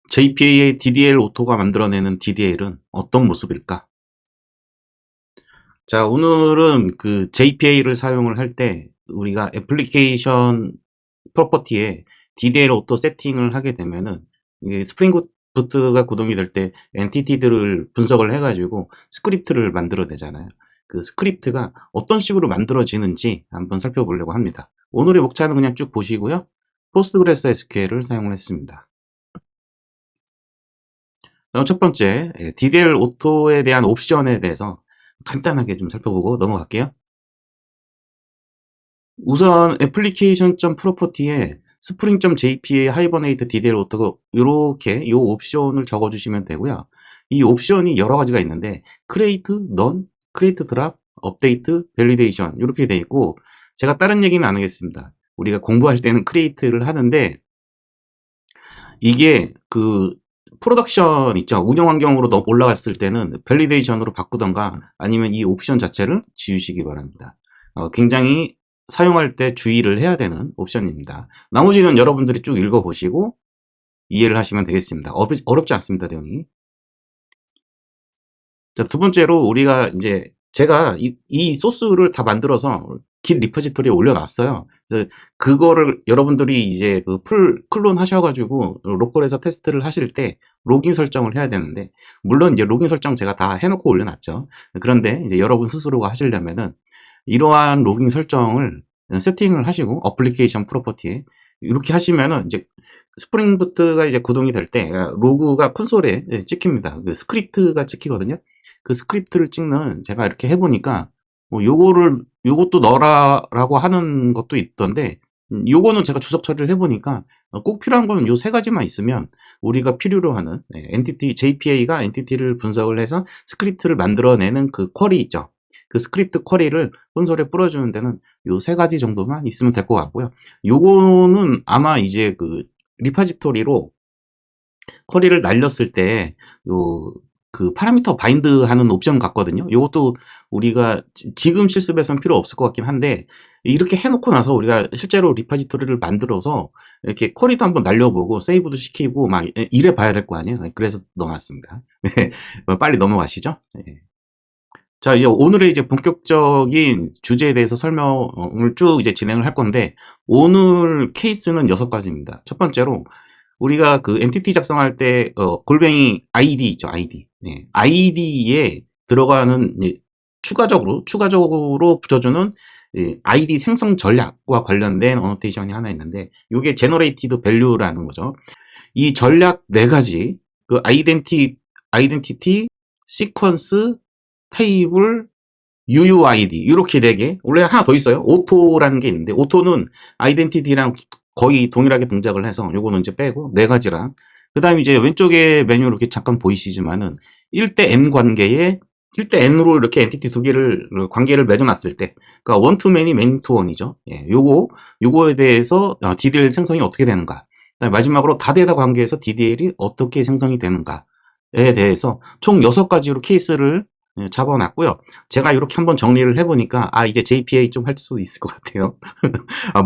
JPA의 DDL 오토가 만들어내는 DDL은 어떤 모습일까? 자, 오늘은 그 JPA를 사용을 할 때 우리가 애플리케이션 프로퍼티에 DDL 오토 세팅을 하게 되면은 이게 스프링 부트가 구동이 될 때 엔티티들을 분석을 해가지고 스크립트를 만들어내잖아요. 그 스크립트가 어떤 식으로 만들어지는지 한번 살펴보려고 합니다. 오늘의 목차는 그냥 쭉 보시고요. 포스트그레스 SQL을 사용을 했습니다. 첫 번째, DDL 오토에 대한 옵션에 대해서 간단하게 좀 살펴보고 넘어갈게요. 우선 application.property에 spring.jp의 hibernate DDL 오토가 이렇게 이 옵션을 적어주시면 되고요. 이 옵션이 여러 가지가 있는데 create, none, create drop, update, validation 이렇게 돼 있고 제가 다른 얘기는 안 하겠습니다. 우리가 공부할 때는 create를 하는데 이게 그 프로덕션 있죠. 운영 환경으로 올라갔을 때는 밸리데이션으로 바꾸던가 아니면 이 옵션 자체를 지우시기 바랍니다. 굉장히 사용할 때 주의를 해야 되는 옵션입니다. 나머지는 여러분들이 쭉 읽어보시고 이해를 하시면 되겠습니다. 어렵지 않습니다, 대원이. 자, 두 번째로 우리가 이제 제가 이 소스를 다 만들어서 깃 리포지토리에 올려놨어요. 그래서 그거를 여러분들이 이제 그 풀 클론 하셔가지고 로컬에서 테스트를 하실 때 로깅 설정을 해야 되는데 물론 이제 로깅 설정 제가 다 해놓고 올려놨죠. 그런데 이제 여러분 스스로가 하시려면은 이러한 로깅 설정을 세팅을 하시고 어플리케이션 프로퍼티에 이렇게 하시면은 이제 스프링 부트가 이제 구동이 될 때 로그가 콘솔에 찍힙니다. 그 스크립트가 찍히거든요. 그 스크립트를 찍는 제가 이렇게 해보니까 뭐 요것도 넣어라라고 하는 것도 있던데 요거는 제가 주석 처리를 해보니까 꼭 필요한 거는 요 세 가지만 있으면 우리가 필요로 하는 엔티티 JPA가 엔티티를 분석을 해서 스크립트를 만들어내는 그 쿼리 있죠. 그 스크립트 쿼리를 콘솔에 뿌려주는 데는 요 세 가지 정도만 있으면 될 것 같고요. 요거는 아마 이제 그 리파지토리로 쿼리를 날렸을 때 요 그 파라미터 바인드 하는 옵션 같거든요. 요것도 우리가 지금 실습에서는 필요 없을 것 같긴 한데 이렇게 해놓고 나서 우리가 실제로 리파지토리를 만들어서 이렇게 쿼리도 한번 날려보고 세이브도 시키고 막 이래 봐야 될 거 아니에요. 그래서 넣어놨습니다. 빨리 넘어가시죠. 자, 이제 오늘의 이제 본격적인 주제에 대해서 설명을 쭉 이제 진행을 할 건데, 오늘 케이스는 6가지입니다. 첫 번째로, 우리가 그 엔티티 작성할 때, 골뱅이 ID 있죠, ID. 네. ID에 들어가는, 추가적으로 붙여주는 ID 생성 전략과 관련된 어노테이션이 하나 있는데, 이게 generated value라는 거죠. 이 전략 4가지, 그 identity, sequence, 테이블, UUID 이렇게 4개. 원래 하나 더 있어요. 오토라는 게 있는데 오토는 아이덴티티랑 거의 동일하게 동작을 해서 요거는 이제 빼고 4가지랑 그 다음에 이제 왼쪽에 메뉴 이렇게 잠깐 보이시지만은 1대 N 관계에 1대 N으로 이렇게 엔티티 2개를 관계를 맺어놨을 때 그러니까 one to many, many to one이죠. 예, 요거에 대해서 DDL 생성이 어떻게 되는가. 그다음에 마지막으로 다데이터 관계에서 DDL이 어떻게 생성이 되는가에 대해서 총 6가지로 케이스를 잡아놨고요. 제가 이렇게 한번 정리를 해보니까 이제 JPA 좀 할 수도 있을 것 같아요.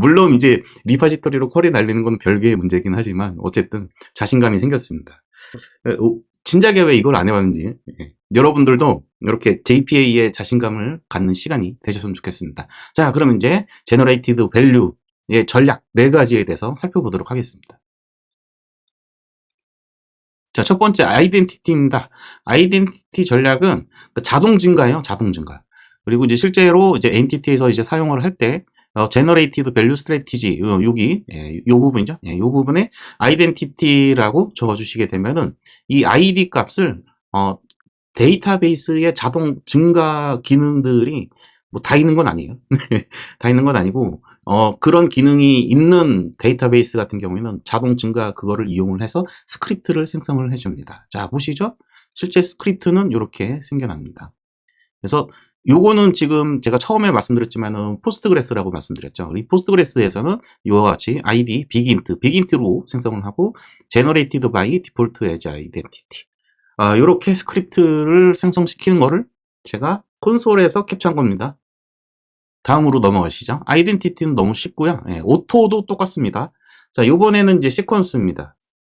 물론 이제 리파지토리로 쿼리 날리는 건 별개의 문제긴 하지만 어쨌든 자신감이 생겼습니다. 진작에 왜 이걸 안 해봤는지 여러분들도 이렇게 JPA에 자신감을 갖는 시간이 되셨으면 좋겠습니다. 자, 그럼 이제 Generated Value의 전략 4가지에 대해서 살펴보도록 하겠습니다. 자, 첫 번째 아이덴티티입니다. 아이덴티티 전략은 자동 증가예요. 자동 증가. 그리고 이제 실제로 이제 엔티티에서 이제 사용을 할 때 generated value strategy 여기 요 부분이죠. 요 부분에 아이덴티티라고 적어주시게 되면은 이 ID 값을 데이터베이스의 자동 증가 기능들이 뭐 다 있는 건 아니에요. 다 있는 건 아니고 그런 기능이 있는 데이터베이스 같은 경우에는 자동 증가 그거를 이용을 해서 스크립트를 생성을 해줍니다. 자, 보시죠. 실제 스크립트는 이렇게 생겨납니다. 그래서 요거는 지금 제가 처음에 말씀드렸지만은 포스트그레스라고 말씀드렸죠. 이 포스트그레스에서는 이와 같이 id bigint로 생성을 하고 generated by default as identity. 요렇게 스크립트를 생성시키는 거를 제가 콘솔에서 캡처한 겁니다. 다음으로 넘어가시죠. 아이덴티티는 너무 쉽고요. 오토도 똑같습니다. 자, 요번에는 이제 시퀀스입니다.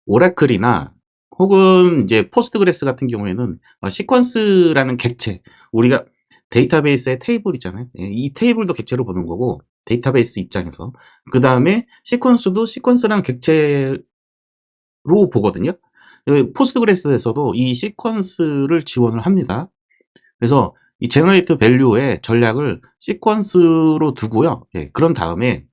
오라클이나 혹은 이제 포스트그레스 같은 경우에는 시퀀스라는 객체, 우리가 데이터베이스의 테이블 있잖아요. 예, 이 테이블도 객체로 보는 거고, 데이터베이스 입장에서. 그 다음에 시퀀스도 시퀀스라는 객체로 보거든요. 포스트그레스에서도 이 시퀀스를 지원을 합니다. 그래서 이 제너레이트 밸류의 전략을 시퀀스로 두고요. 예, 그런 다음에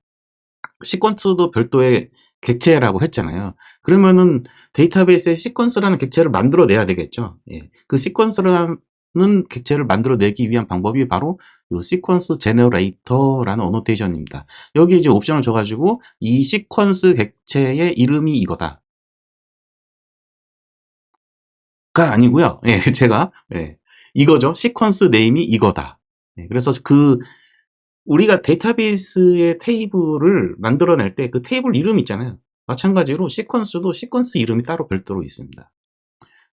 시퀀스도 별도의 객체라고 했잖아요. 그러면은 데이터베이스에 시퀀스라는 객체를 만들어내야 되겠죠. 예, 그 시퀀스라는 객체를 만들어내기 위한 방법이 바로 이 시퀀스 제너레이터라는 어노테이션입니다. 여기 이제 옵션을 줘가지고 이 시퀀스 객체의 이름이 이거다. 가 아니고요. 예, 제가 예, 이거죠. 시퀀스 네임이 이거다. 예, 그래서 우리가 데이터베이스의 테이블을 만들어낼 때 그 테이블 이름 있잖아요. 마찬가지로 시퀀스도 시퀀스 이름이 따로 별도로 있습니다.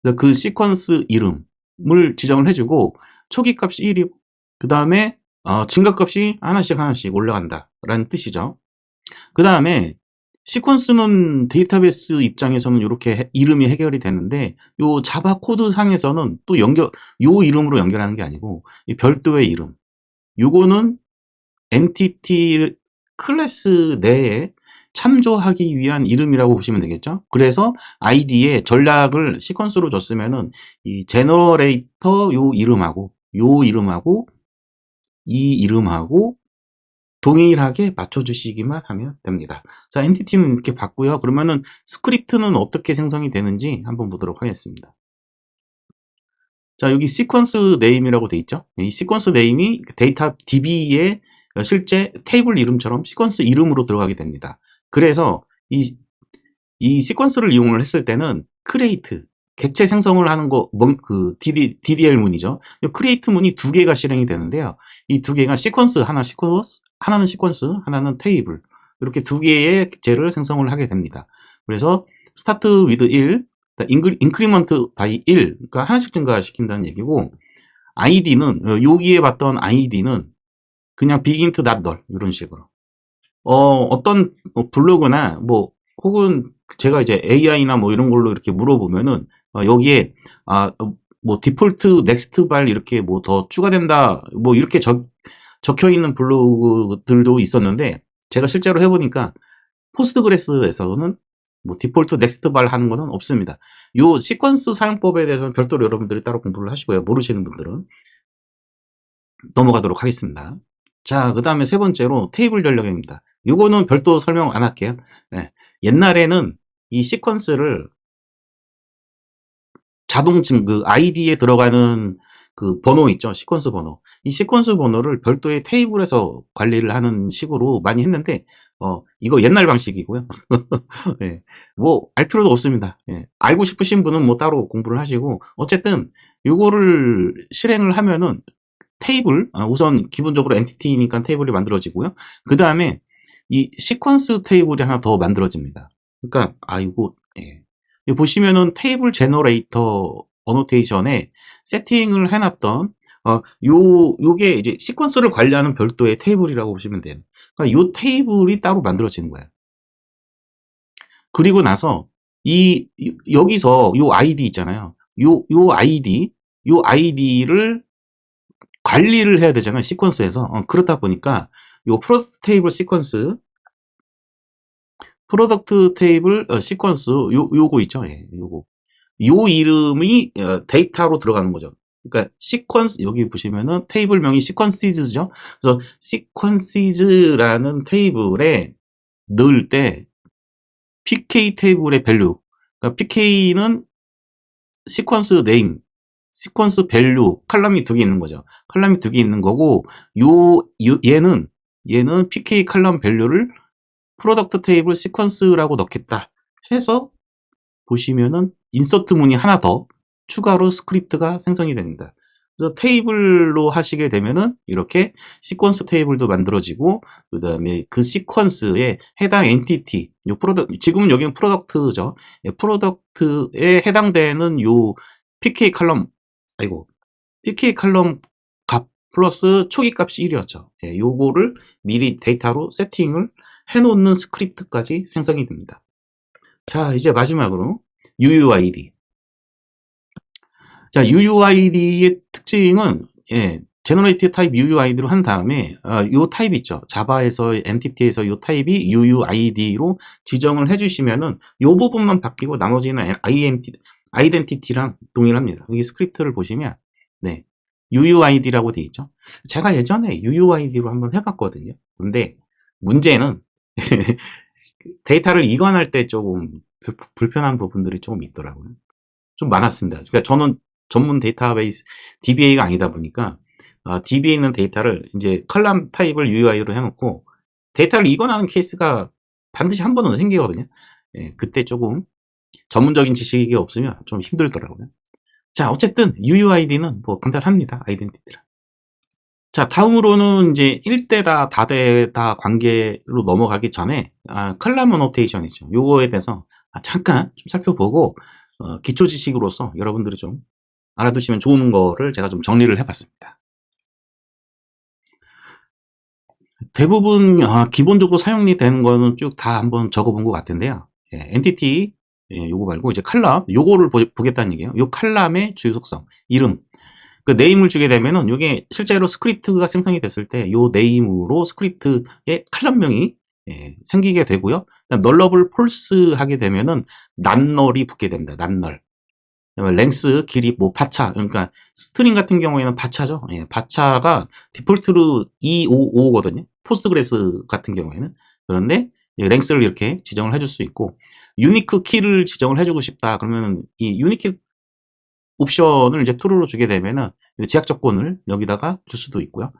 그래서 그 시퀀스 이름을 지정을 해주고 초기 값이 1이고 그 다음에 증가값이 하나씩 올라간다 라는 뜻이죠. 그 다음에 시퀀스는 데이터베이스 입장에서는 이렇게 이름이 해결이 되는데 요 자바 코드 상에서는 또 요 이름으로 연결하는 게 아니고 별도의 이름, 요거는 엔티티 클래스 내에 참조하기 위한 이름이라고 보시면 되겠죠. 그래서 아이디에 전략을 시퀀스로 줬으면은 이 제너레이터 요 이름하고 이 이름하고 동일하게 맞춰주시기만 하면 됩니다. 자, 엔티티는 이렇게 봤고요. 그러면은 스크립트는 어떻게 생성이 되는지 한번 보도록 하겠습니다. 자, 여기 시퀀스 네임이라고 돼 있죠. 이 시퀀스 네임이 데이터 DB의 실제 테이블 이름처럼 시퀀스 이름으로 들어가게 됩니다. 그래서 이 시퀀스를 이용을 했을 때는 create, 객체 생성을 하는 그 DDL 문이죠. 이 create 문이 두 개가 실행이 되는데요. 이 두 개가 시퀀스, 하나는 시퀀스, 하나는 테이블. 이렇게 두 개의 객체를 생성을 하게 됩니다. 그래서 start with 1, increment by 1, 그러니까 하나씩 증가시킨다는 얘기고, id는, 여기에 봤던 id는 그냥 begin to not null, 이런 식으로. 어떤 블로그나 혹은 제가 이제 AI나 이런 걸로 이렇게 물어보면은 여기에 디폴트 넥스트 발 이렇게 더 추가된다 이렇게 적혀 있는 블로그들도 있었는데 제가 실제로 해보니까 포스트그레스에서는 디폴트 넥스트 발 하는 거는 없습니다. 요 시퀀스 사용법에 대해서는 별도로 여러분들이 따로 공부를 하시고요. 모르시는 분들은 넘어가도록 하겠습니다. 자, 그 다음에 세 번째로 테이블 전략입니다. 요거는 별도 설명 안 할게요. 네. 옛날에는 이 시퀀스를 그 아이디에 들어가는 그 번호 있죠. 시퀀스 번호. 이 시퀀스 번호를 별도의 테이블에서 관리를 하는 식으로 많이 했는데, 이거 옛날 방식이고요. 네. 알 필요도 없습니다. 네. 알고 싶으신 분은 따로 공부를 하시고, 어쨌든, 요거를 실행을 하면은 테이블, 우선 기본적으로 엔티티니까 테이블이 만들어지고요. 그 다음에 이 시퀀스 테이블이 하나 더 만들어집니다. 그러니까 예. 여기 보시면은 테이블 제너레이터 어노테이션에 세팅을 해놨던 요게 이제 시퀀스를 관리하는 별도의 테이블이라고 보시면 돼요. 그러니까 요 테이블이 따로 만들어지는 거예요. 그리고 나서 여기서 요 아이디 있잖아요. 요 아이디를 관리를 해야 되잖아요. 시퀀스에서. 그렇다 보니까 요 프로덕트 테이블 시퀀스, 프로덕트 테이블 시퀀스 요거 있죠. 예, 요거. 요 이름이 데이터로 들어가는 거죠. 그러니까 시퀀스 여기 보시면은 테이블명이 시퀀시즈죠. 그래서 시퀀시즈라는 테이블에 넣을 때 pk 테이블의 밸류, 그러니까 pk는 시퀀스 네임, 시퀀스 밸류 칼럼이 두 개 있는 거죠. 칼럼이 두 개 있는 거고 얘는 pk 칼럼 밸류를 프로덕트 테이블 시퀀스라고 넣겠다 해서 보시면은 인서트 문이 하나 더 추가로 스크립트가 생성이 됩니다. 그래서 테이블로 하시게 되면은 이렇게 시퀀스 테이블도 만들어지고 그 다음에 그 시퀀스에 해당 엔티티, 지금은 여기는 프로덕트죠. 프로덕트에 해당되는 요 pk 칼럼 pk 칼럼 값 플러스 초기 값이 1이었죠. 예, 요거를 미리 데이터로 세팅을 해놓는 스크립트까지 생성이 됩니다. 자, 이제 마지막으로 UUID. 자, UUID의 특징은, 예, 제너레이티브 타입 UUID로 한 다음에, 요 타입 있죠. 자바에서, 엔티티에서 요 타입이 UUID로 지정을 해주시면은, 요 부분만 바뀌고 나머지는 아이덴티티랑 동일합니다. 여기 스크립트를 보시면, 네, UUID라고 돼 있죠. 제가 예전에 UUID로 한번 해봤거든요. 근데, 문제는, 데이터를 이관할 때 조금 불편한 부분들이 조금 있더라고요. 좀 많았습니다. 그러니까 저는 전문 데이터베이스 DBA가 아니다 보니까 DBA에 있는 데이터를 이제 컬럼 타입을 UUID로 해놓고 데이터를 이관하는 케이스가 반드시 한 번은 생기거든요. 예, 그때 조금 전문적인 지식이 없으면 좀 힘들더라고요. 자, 어쨌든 UUID는 뭐 간단합니다. 아이덴티티라. 자, 다음으로는 이제 1대다, 다대다 관계로 넘어가기 전에 컬럼 어노테이션이죠. 요거에 대해서 잠깐 좀 살펴보고 기초 지식으로서 여러분들이 좀 알아두시면 좋은 거를 제가 좀 정리를 해봤습니다. 대부분 기본적으로 사용이 되는 거는 쭉 다 한번 적어본 것 같은데요. 예, 엔티티 요거 말고 이제 컬럼 요거를 보겠다는 얘기예요. 요 컬럼의 주요 속성, 이름, 그 네임을 주게 되면은 이게 실제로 스크립트가 생성이 됐을 때 요 네임으로 스크립트의 컬럼명이 생기게 되고요. 널러블 폴스 하게 되면은 난널이 붙게 됩니다. 난널. 랭스, 길이, 뭐, 바차. 그러니까, 스트링 같은 경우에는 바차죠. 예, 바차가 디폴트로 255거든요. 포스트그레스 같은 경우에는. 그런데, 랭스를 이렇게 지정을 해줄 수 있고, 유니크 키를 지정을 해주고 싶다. 그러면 이 유니크 옵션을 이제 true로 주게 되면은, 제약 조건을 여기다가 줄 수도 있고요.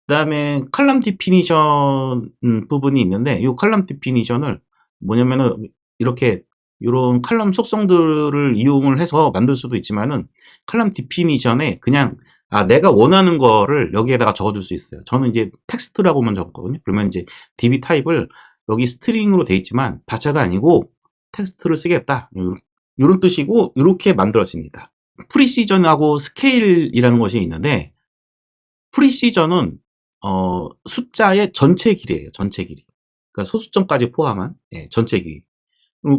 그 다음에 컬럼 디피니션 부분이 있는데, 이 컬럼 디피니션을 뭐냐면은, 이렇게 이런 컬럼 속성들을 이용을 해서 만들 수도 있지만은 컬럼 디피니션에 그냥 내가 원하는 거를 여기에다가 적어줄 수 있어요. 저는 이제 텍스트라고만 적었거든요. 그러면 이제 DB 타입을 여기 스트링으로 돼 있지만 바차가 아니고 텍스트를 쓰겠다. 이런 뜻이고 이렇게 만들었습니다. 프리시전하고 스케일이라는 것이 있는데 프리시전은 숫자의 전체 길이에요. 전체 길이. 그러니까 소수점까지 포함한 전체 길이.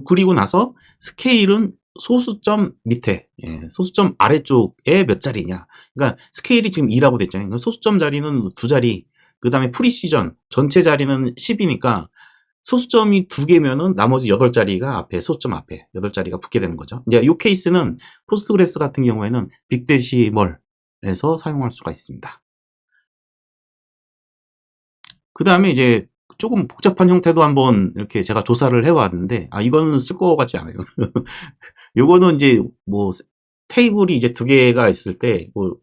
그리고 나서 스케일은 소수점 밑에, 소수점 아래쪽에 몇 자리냐. 그러니까 스케일이 지금 2라고 됐잖아요. 그러니까 소수점 자리는 2자리, 그 다음에 프리시전, 전체 자리는 10이니까 소수점이 2개면은 나머지 8자리가 앞에, 소수점 앞에 8자리가 붙게 되는 거죠. 이제 이 케이스는 포스트그레스 같은 경우에는 빅데시멀에서 사용할 수가 있습니다. 그 다음에 이제 조금 복잡한 형태도 한번 이렇게 제가 조사를 해왔는데, 이거는 쓸 것 같지 않아요. 요거는 이제 뭐 테이블이 이제 2개가 있을 때, 뭐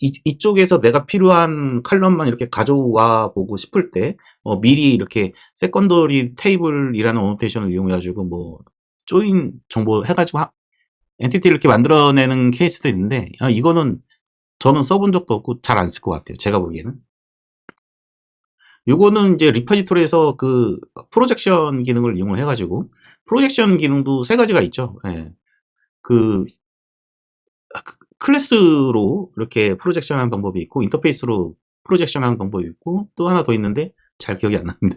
이쪽에서 내가 필요한 컬럼만 이렇게 가져와 보고 싶을 때, 미리 이렇게 세컨더리 테이블이라는 어노테이션을 이용해가지고 뭐 조인 정보 해가지고 엔티티를 이렇게 만들어내는 케이스도 있는데, 이거는 저는 써본 적도 없고 잘 안 쓸 것 같아요. 제가 보기에는. 요거는 이제 리퍼지토리에서 그 프로젝션 기능을 이용을 해가지고 프로젝션 기능도 3가지가 있죠. 예. 그 클래스로 이렇게 프로젝션 하는 방법이 있고 인터페이스로 프로젝션 하는 방법이 있고 또 하나 더 있는데 잘 기억이 안 납니다.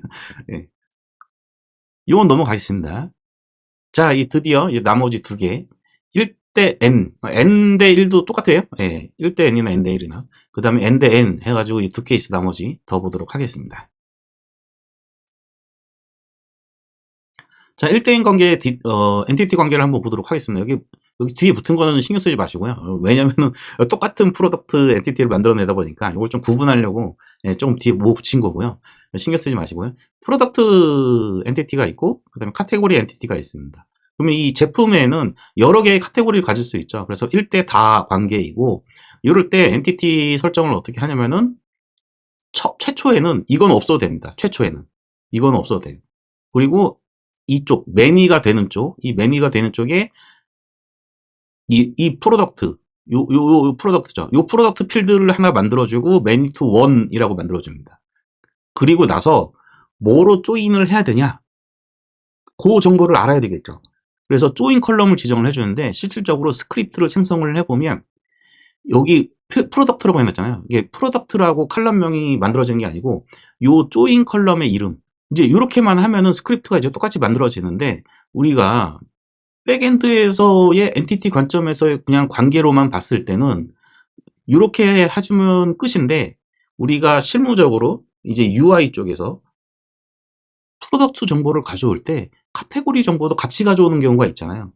예. 요건 넘어가겠습니다. 자, 드디어 나머지 2개 1대 n, n대 1도 똑같아요. 예. 1대 n이나 n대 1이나 그 다음에 n대 n 해가지고 이 2케이스 나머지 더 보도록 하겠습니다. 자, 1대1 관계, 엔티티 관계를 한번 보도록 하겠습니다. 여기 뒤에 붙은 거는 신경 쓰지 마시고요. 왜냐면은 똑같은 프로덕트 엔티티를 만들어내다 보니까 이걸 좀 구분하려고 좀 뒤에 뭐 붙인 거고요. 신경 쓰지 마시고요. 프로덕트 엔티티가 있고, 그 다음에 카테고리 엔티티가 있습니다. 그러면 이 제품에는 여러 개의 카테고리를 가질 수 있죠. 그래서 1대 다 관계이고, 이럴 때 엔티티 설정을 어떻게 하냐면은, 최초에는 이건 없어도 됩니다. 최초에는. 이건 없어도 돼요. 그리고 이쪽 매니가 되는 쪽, 이 매니가 되는 쪽에 이 프로덕트, 요 프로덕트죠. 요 프로덕트 필드를 하나 만들어주고 매니 투 원이라고 만들어줍니다. 그리고 나서 뭐로 조인을 해야 되냐? 그 정보를 알아야 되겠죠. 그래서 조인 컬럼을 지정을 해주는데 실질적으로 스크립트를 생성을 해보면 여기 프로덕트라고 해놨잖아요. 이게 프로덕트라고 컬럼명이 만들어지는 게 아니고 요 조인 컬럼의 이름, 이제 이렇게만 하면은 스크립트가 이제 똑같이 만들어지는데 우리가 백엔드에서의 엔티티 관점에서 그냥 관계로만 봤을 때는 이렇게 해주면 끝인데, 우리가 실무적으로 이제 UI 쪽에서 프로덕트 정보를 가져올 때 카테고리 정보도 같이 가져오는 경우가 있잖아요.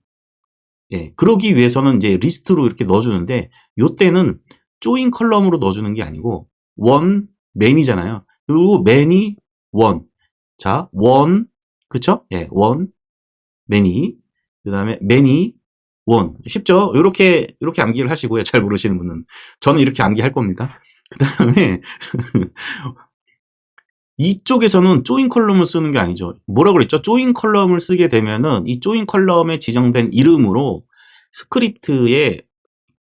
예, 그러기 위해서는 이제 리스트로 이렇게 넣어주는데, 요때는 조인 컬럼으로 넣어주는 게 아니고 원 맨이잖아요. 그리고 맨이 원. 자, 원, 그쵸? 예, 원 맨이, 그 다음에 맨이 원. 쉽죠? 이렇게 암기를 하시고요. 잘 모르시는 분은. 저는 이렇게 암기할 겁니다. 그 다음에 이쪽에서는 조인 컬럼을 쓰는 게 아니죠. 뭐라 그랬죠? 조인 컬럼을 쓰게 되면은 이 조인 컬럼에 지정된 이름으로 스크립트의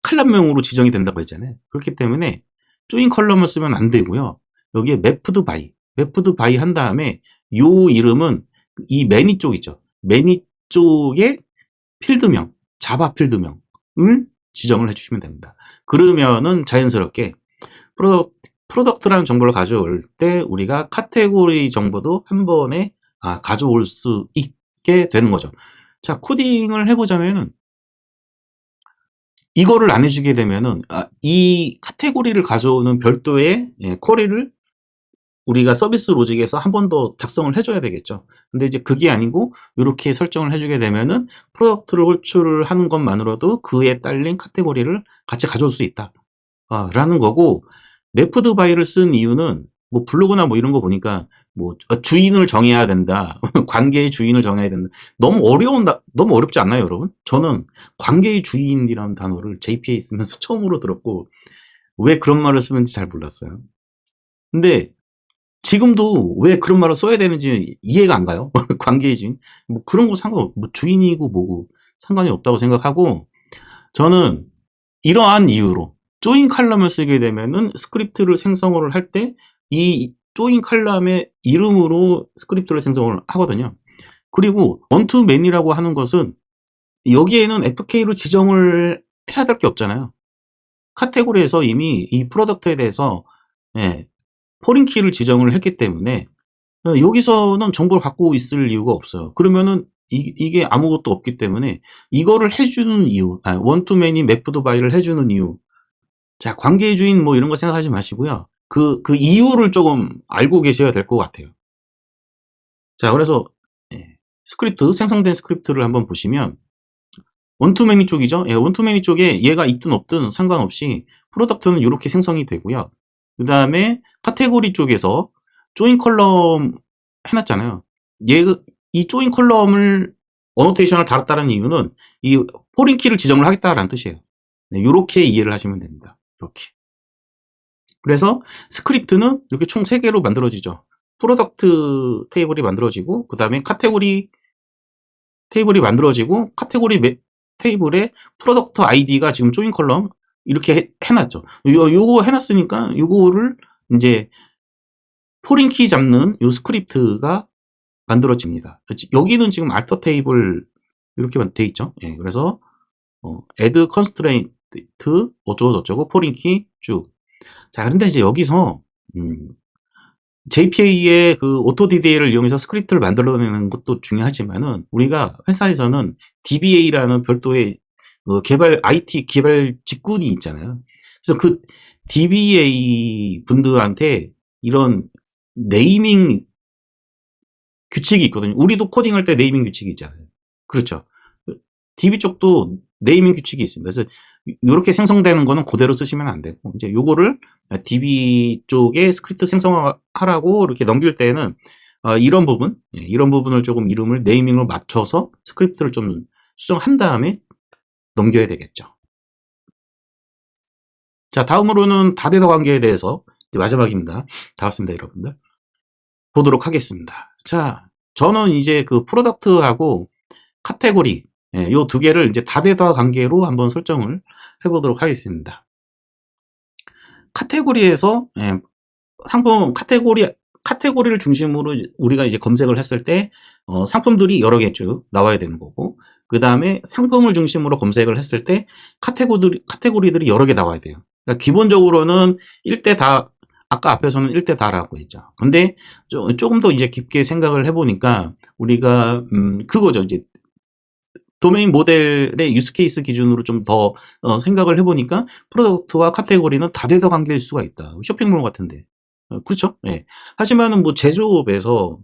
칼럼명으로 지정이 된다고 했잖아요. 그렇기 때문에 조인 컬럼을 쓰면 안 되고요. 여기에 매프드 바이 한 다음에 요 이름은 이 매니 쪽이죠. 매니 쪽의 필드명, 자바 필드명을 지정을 해주시면 됩니다. 그러면은 자연스럽게 프로덕트라는 정보를 가져올 때 우리가 카테고리 정보도 한 번에 가져올 수 있게 되는 거죠. 자, 코딩을 해보자면은 이거를 안 해주게 되면은 이 카테고리를 가져오는 별도의 쿼리를 우리가 서비스 로직에서 한 번 더 작성을 해줘야 되겠죠. 근데 이제 그게 아니고 이렇게 설정을 해주게 되면은 프로덕트를 호출을 하는 것만으로도 그에 딸린 카테고리를 같이 가져올 수 있다. 라는 거고, 매프드 바이를 쓴 이유는 뭐 블로그나 뭐 이런 거 보니까 뭐 주인을 정해야 된다. 관계의 주인을 정해야 된다. 너무 어렵지 않나요, 여러분? 저는 관계의 주인이라는 단어를 JPA 쓰면서 처음으로 들었고 왜 그런 말을 쓰는지 잘 몰랐어요. 근데 지금도 왜 그런 말을 써야 되는지 이해가 안 가요. 관계의 주인. 뭐 그런 거 뭐 주인이고 뭐고 상관이 없다고 생각하고, 저는 이러한 이유로 조인 칼럼을 쓰게 되면은 스크립트를 생성을 할 때 이 조인 칼럼의 이름으로 스크립트를 생성을 하거든요. 그리고 원투 맨이라고 하는 것은 여기에는 FK로 지정을 해야 될 게 없잖아요. 카테고리에서 이미 이 프로덕트에 대해서 포린 키를 지정을 했기 때문에 여기서는 정보를 갖고 있을 이유가 없어요. 그러면은 이게 아무것도 없기 때문에 이거를 해주는 이유, 원투맨이 매프드 바이를 해주는 이유. 자, 관계의 주인 뭐 이런 거 생각하지 마시고요. 그 이유를 조금 알고 계셔야 될 것 같아요. 자, 그래서 생성된 스크립트를 한번 보시면 원투매니 쪽이죠. 원투매니 쪽에 얘가 있든 없든 상관없이 프로덕트는 이렇게 생성이 되고요. 그 다음에 카테고리 쪽에서 조인 컬럼 해놨잖아요. 이 조인 컬럼을 어노테이션을 달았다는 이유는 이 포린 키를 지정을 하겠다라는 뜻이에요. 이렇게 이해를 하시면 됩니다. 이렇게. 그래서 스크립트는 이렇게 총 3개로 만들어지죠. 프로덕트 테이블이 만들어지고, 그 다음에 카테고리 테이블이 만들어지고, 테이블에 프로덕트 아이디가 지금 조인 컬럼 이렇게 해놨죠. 요거 해놨으니까 요거를 이제 포린 키 잡는 요 스크립트가 만들어집니다. 여기는 지금 알터 테이블 이렇게 돼 있죠. 그래서 add constraint 어쩌고 포린 키 쭉. 자, 그런데 이제 여기서 JPA의 그 오토 DDA를 이용해서 스크립트를 만들어내는 것도 중요하지만은 우리가 회사에서는 DBA라는 별도의 IT 개발 직군이 있잖아요. 그래서 그 DBA 분들한테 이런 네이밍 규칙이 있거든요. 우리도 코딩할 때 네이밍 규칙이 있잖아요. 그렇죠. DB 쪽도 네이밍 규칙이 있습니다. 그래서 이렇게 생성되는 거는 그대로 쓰시면 안 되고, 이제 요거를 DB 쪽에 스크립트 생성하라고 이렇게 넘길 때는 이런 부분을 조금 이름을 네이밍으로 맞춰서 스크립트를 좀 수정한 다음에 넘겨야 되겠죠. 자, 다음으로는 다데이터 관계에 대해서 마지막입니다. 다 왔습니다, 여러분들. 보도록 하겠습니다. 자, 저는 이제 그 프로덕트하고 카테고리, 요 2개를 이제 다데이터 관계로 한번 설정을 해보도록 하겠습니다. 카테고리에서 상품 카테고리를 중심으로 우리가 이제 검색을 했을 때 상품들이 여러 개 쭉 나와야 되는 거고, 그 다음에 상품을 중심으로 검색을 했을 때 카테고리들이 여러 개 나와야 돼요. 그러니까 기본적으로는 1대 다, 아까 앞에서는 1대 다라고 했죠. 근데 조금 더 이제 깊게 생각을 해보니까 우리가 그거죠. 이제 도메인 모델의 유스케이스 기준으로 좀 더 생각을 해보니까 프로덕트와 카테고리는 다대다 관계일 수가 있다. 쇼핑몰 같은데. 그렇죠? 예. 하지만은 뭐 제조업에서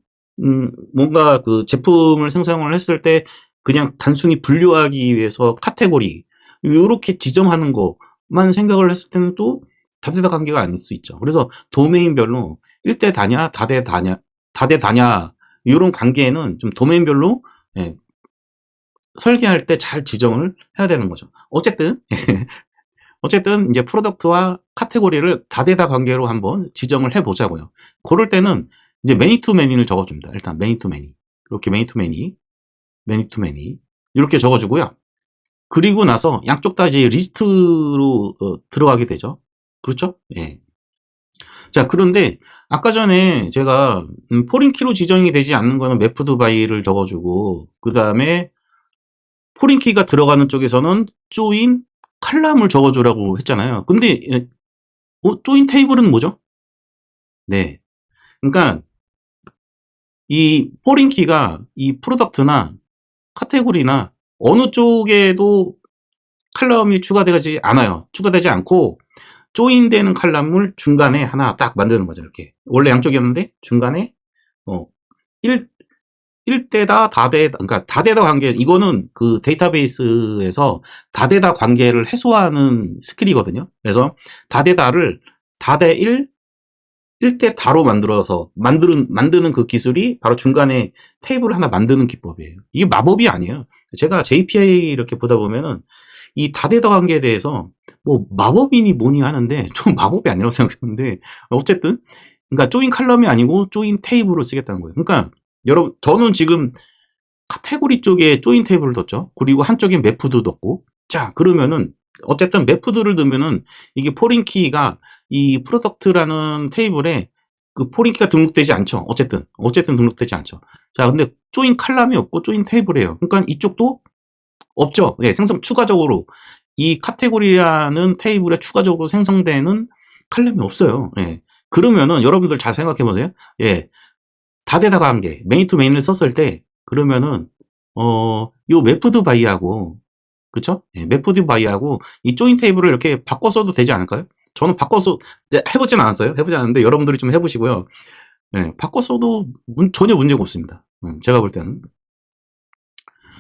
뭔가 그 제품을 생산을 했을 때 그냥 단순히 분류하기 위해서 카테고리 요렇게 지정하는 것만 생각을 했을 때는 또 다대다 관계가 아닐 수 있죠. 그래서 도메인별로 1대 다냐, 다대 다냐 요런 관계에는 좀 도메인별로 예, 설계할 때 잘 지정을 해야 되는 거죠. 어쨌든 어쨌든 이제 프로덕트와 카테고리를 다대다 관계로 한번 지정을 해 보자고요. 그럴 때는 이제 매니 투 매니를 적어줍니다. 일단 매니 투 매니 이렇게 매니 투 매니 이렇게 적어주고요. 그리고 나서 양쪽 다 이제 리스트로 들어가게 되죠. 그렇죠? 예. 자, 그런데 아까 전에 제가 포린 키로 지정이 되지 않는 거는 매프드 바이를 적어주고 그 다음에 포린 키가 들어가는 쪽에서는 조인 칼럼을 적어주라고 했잖아요. 근데 조인 테이블은 뭐죠? 네. 그러니까 이 포린 키가 이 프로덕트나 카테고리나 어느 쪽에도 칼럼이 추가되지 않아요. 추가되지 않고 조인되는 칼럼을 중간에 하나 딱 만드는 거죠. 이렇게 원래 양쪽이었는데 중간에 1, 1대다 다대다 그러니까 다대다 관계 이거는 그 데이터베이스에서 다대다 관계를 해소하는 스킬이거든요. 그래서 다대다를 다대 1, 1대 다로 만들어서 만드는 그 기술이 바로 중간에 테이블을 하나 만드는 기법이에요. 이게 마법이 아니에요. 제가 JPA 이렇게 보다 보면은 이 다대다 관계에 대해서 뭐 마법이니 뭐니 하는데 좀 마법이 아니라고 생각했는데 어쨌든 그러니까 조인 칼럼이 아니고 조인 테이블을 쓰겠다는 거예요. 그러니까 여러분 저는 지금 카테고리 쪽에 조인 테이블을 뒀죠. 그리고 한쪽에 매프도 뒀고 자 그러면은 어쨌든 매프드를 넣으면은 이게 포린 키가 이 프로덕트라는 테이블에 그 포린 키가 등록되지 않죠. 어쨌든 등록되지 않죠. 자 근데 조인 칼럼이 없고 조인 테이블이에요. 그러니까 이쪽도 없죠. 예, 추가적으로 이 카테고리라는 테이블에 추가적으로 생성되는 칼럼이 없어요. 예. 그러면은 여러분들 잘 생각해 보세요. 예. 다대다 관계, 메인 투 메인을 썼을 때 그러면은 요 매프드 바이하고 그쵸? 예, 매프드 바이하고 이 조인 테이블을 이렇게 바꿔 써도 되지 않을까요? 저는 바꿔서 해보진 않았어요. 해보지 않았는데 여러분들이 좀 해보시고요. 예, 바꿔 써도 전혀 문제가 없습니다. 제가 볼 때는.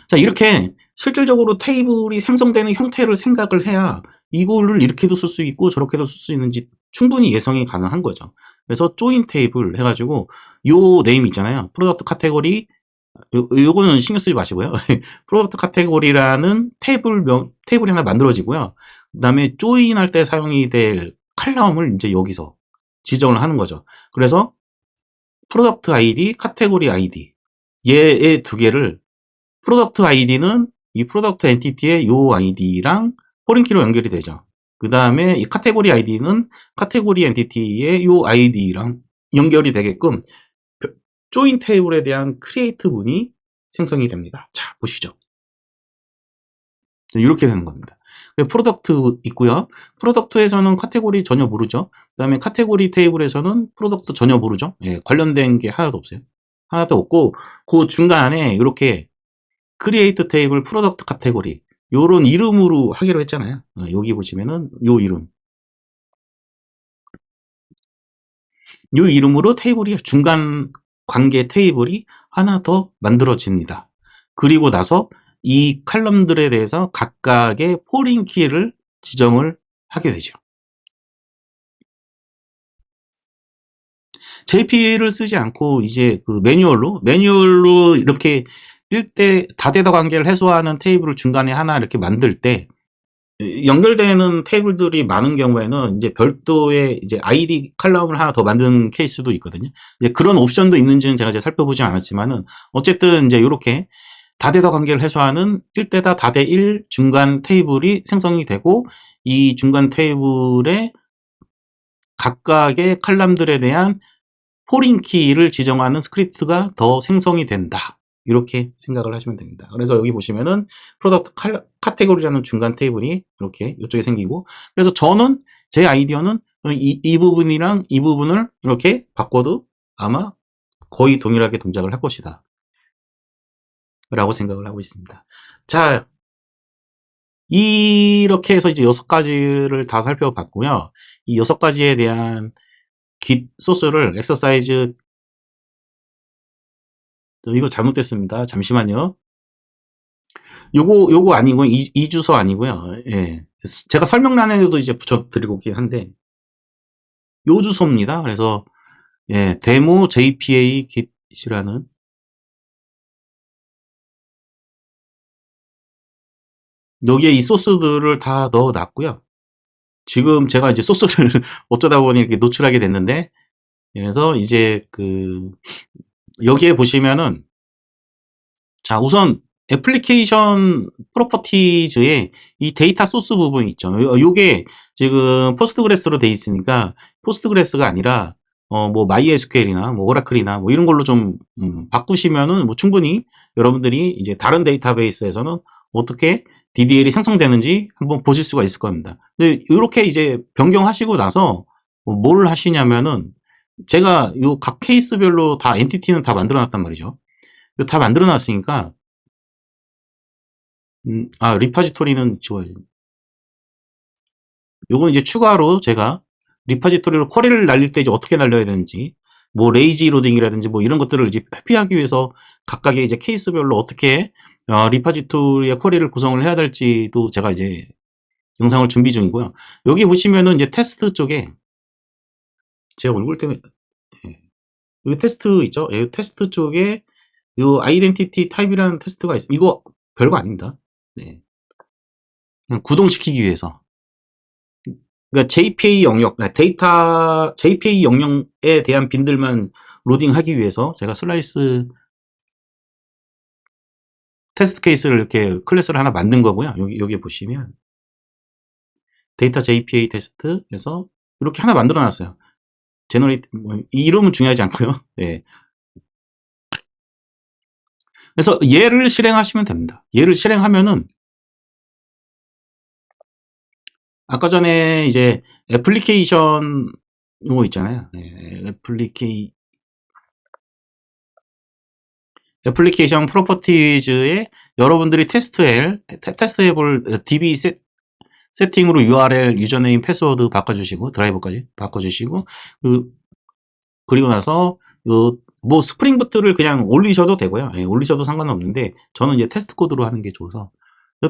자, 이렇게 실질적으로 테이블이 생성되는 형태를 생각을 해야 이거를 이렇게도 쓸 수 있고 저렇게도 쓸 수 있는지 충분히 예상이 가능한 거죠. 그래서 조인 테이블 해가지고 요 네임 있잖아요. 프로덕트 카테고리 요거는 신경 쓰지 마시고요. 프로덕트 카테고리라는 테이블이 하나 만들어지고요. 그 다음에 조인 할 때 사용이 될 칼럼을 이제 여기서 지정을 하는 거죠. 그래서 프로덕트 아이디, 카테고리 아이디 얘의 두 개를 프로덕트 아이디는 이 프로덕트 엔티티의 요 아이디랑 포린키로 연결이 되죠. 그 다음에 이 카테고리 아이디는 카테고리 엔티티의 요 아이디랑 연결이 되게끔 조인 테이블에 대한 크리에이트 문이 생성이 됩니다. 자, 보시죠. 이렇게 되는 겁니다. 프로덕트 있고요. 프로덕트에서는 카테고리 전혀 모르죠. 그 다음에 카테고리 테이블에서는 프로덕트 전혀 모르죠. 예, 관련된 게 하나도 없어요. 하나도 없고 그 중간에 이렇게 크리에이트 테이블 프로덕트 카테고리 요런 이름으로 하기로 했잖아요. 여기 보시면은 요 이름으로 테이블이 중간 관계 테이블이 하나 더 만들어집니다. 그리고 나서 이 칼럼들에 대해서 각각의 포린 키를 지정을 하게 되죠. JP를 쓰지 않고 이제 그 매뉴얼로 이렇게 1대 다대다 관계를 해소하는 테이블을 중간에 하나 이렇게 만들 때 연결되는 테이블들이 많은 경우에는 이제 별도의 이제 아이디 칼럼을 하나 더 만드는 케이스도 있거든요. 이제 그런 옵션도 있는지는 제가 이제 살펴보지 않았지만은 어쨌든 이제 이렇게 다대다 관계를 해소하는 1대다 다대 1 중간 테이블이 생성이 되고 이 중간 테이블에 각각의 칼럼들에 대한 포린 키를 지정하는 스크립트가 더 생성이 된다. 이렇게 생각을 하시면 됩니다. 그래서 여기 보시면은 프로덕트 카테고리라는 중간 테이블이 이렇게 이쪽에 생기고 그래서 저는 제 아이디어는 이 부분이랑 이 부분을 이렇게 바꿔도 아마 거의 동일하게 동작을 할 것이다. 라고 생각을 하고 있습니다. 자, 이렇게 해서 이제 6가지를 다 살펴봤고요. 이 6가지에 대한 Git 소스를 엑서사이즈, 이거 잘못됐습니다. 잠시만요. 요거 아니고, 이 주소 아니고요. 예. 제가 설명란에도 이제 붙여드리고 있긴 한데, 요 주소입니다. 그래서, 예, 데모 JPA Git이라는, 여기에 이 소스들을 다 넣어 놨고요. 지금 제가 이제 소스를 어쩌다 보니 이렇게 노출하게 됐는데, 그래서 이제 여기에 보시면은, 자, 우선 애플리케이션 프로퍼티즈의 이 데이터 소스 부분이 있죠. 요게 지금 포스트그레스로 돼 있으니까 포스트그레스가 아니라 뭐 MySQL이나 뭐 오라클이나 뭐 이런 걸로 좀 바꾸시면은 뭐 충분히 여러분들이 이제 다른 데이터베이스에서는 어떻게 DDL이 생성되는지 한번 보실 수가 있을 겁니다. 근데 이렇게 이제 변경하시고 나서 뭘 하시냐면은 제가 요 각 케이스별로 다 엔티티는 다 만들어 놨단 말이죠. 다 만들어 놨으니까 리파지토리는 지워야지. 요건 이제 추가로 제가 리파지토리로 쿼리를 날릴 때 이제 어떻게 날려야 되는지, 뭐 레이지 로딩이라든지 뭐 이런 것들을 이제 회피하기 위해서 각각의 이제 케이스별로 어떻게 리파지토리의 쿼리를 구성을 해야 될지도 제가 이제 영상을 준비 중이고요. 여기 보시면은 이제 테스트 쪽에 제 얼굴 때문에 여기 테스트 있죠? 예, 테스트 쪽에 요 아이덴티티 타입이라는 테스트가 있습니다. 이거 별거 아닙니다. 네. 그냥 구동시키기 위해서. 그러니까 JPA 영역, 데이터 JPA 영역에 대한 빈들만 로딩하기 위해서 제가 슬라이스 테스트 케이스를 이렇게 클래스를 하나 만든 거고요. 여기 보시면 데이터 JPA 테스트에서 이렇게 하나 만들어 놨어요. 제너레이트, 이 이름은 중요하지 않고요. 네. 그래서 얘를 실행하시면 됩니다. 얘를 실행하면은 아까 전에 이제 애플리케이션 이거 있잖아요. 네, 애플리케이션 프로퍼티즈에 여러분들이 테스트해 볼 DB 세팅으로 URL, 유저네임, 패스워드 바꿔주시고, 드라이버까지 바꿔주시고, 그리고 나서, 뭐, 스프링부트를 그냥 올리셔도 되고요. 예, 올리셔도 상관없는데, 저는 이제 테스트 코드로 하는 게 좋아서,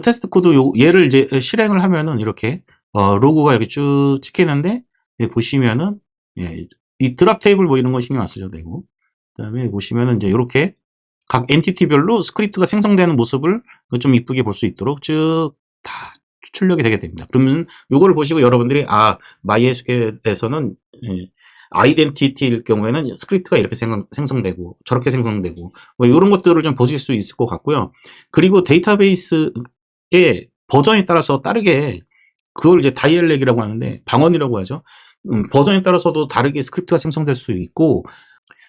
테스트 코드 얘를 이제 실행을 하면은 이렇게, 로고가 이렇게 쭉 찍히는데, 예, 보시면은, 예, 이 드랍 테이블 뭐 이런 거 신경 안 쓰셔도 되고, 그 다음에 보시면은 이제 이렇게 각 엔티티별로 스크립트가 생성되는 모습을 좀 이쁘게 볼 수 있도록 쭉 다 출력이 되게 됩니다. 그러면 요거를 보시고 여러분들이 MySQL에서는 아이덴티티일 경우에는 스크립트가 이렇게 생성되고 저렇게 생성되고 뭐 이런 것들을 좀 보실 수 있을 것 같고요. 그리고 데이터베이스의 버전에 따라서 다르게 그걸 이제 다이얼렉이라고 하는데 방언이라고 하죠. 버전에 따라서도 다르게 스크립트가 생성될 수 있고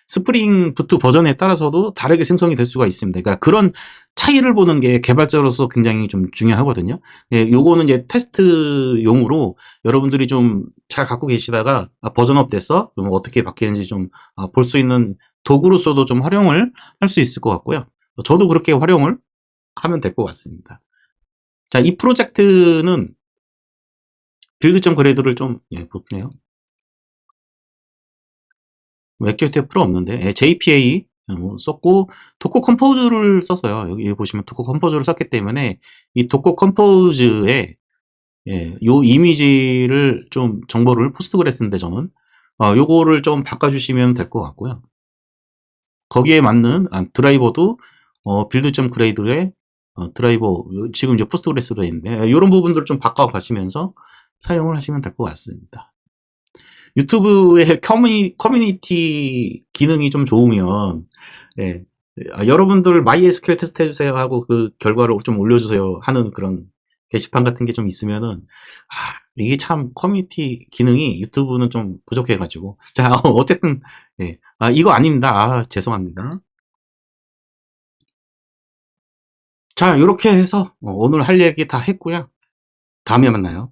스프링 부트 버전에 따라서도 다르게 생성이 될 수가 있습니다. 그러니까 그런 차이를 보는 게 개발자로서 굉장히 좀 중요하거든요. 예, 요거는 이제 테스트용으로 여러분들이 좀 잘 갖고 계시다가 버전업 돼서 좀 어떻게 바뀌는지 좀 볼 수 있는 도구로서도 좀 활용을 할 수 있을 것 같고요. 저도 그렇게 활용을 하면 될 것 같습니다. 자, 이 프로젝트는 빌드.그레이드를 그래드를 좀 보네요. 액티비티 프로 없는데 JPA 썼고 도커 컴포즈를 썼어요. 여기 보시면 도커 컴포즈를 썼기 때문에 이 도커 컴포즈에 요 이미지를 좀 정보를 포스트그레스인데 저는 요거를 좀 바꿔주시면 될 것 같고요. 거기에 맞는 드라이버도 빌드.그레이드의 드라이버 지금 이제 포스트그레스로 있는데 이런 부분들을 좀 바꿔가시면서 사용을 하시면 될 것 같습니다. 유튜브의 커뮤니티 기능이 좀 좋으면, 예, 여러분들 MySQL 테스트 해주세요 하고 그 결과를 좀 올려주세요 하는 그런 게시판 같은 게 좀 있으면은, 이게 참 커뮤니티 기능이 유튜브는 좀 부족해가지고. 자, 어쨌든, 예. 이거 아닙니다. 죄송합니다. 자, 이렇게 해서 오늘 할 얘기 다 했고요. 다음에 만나요.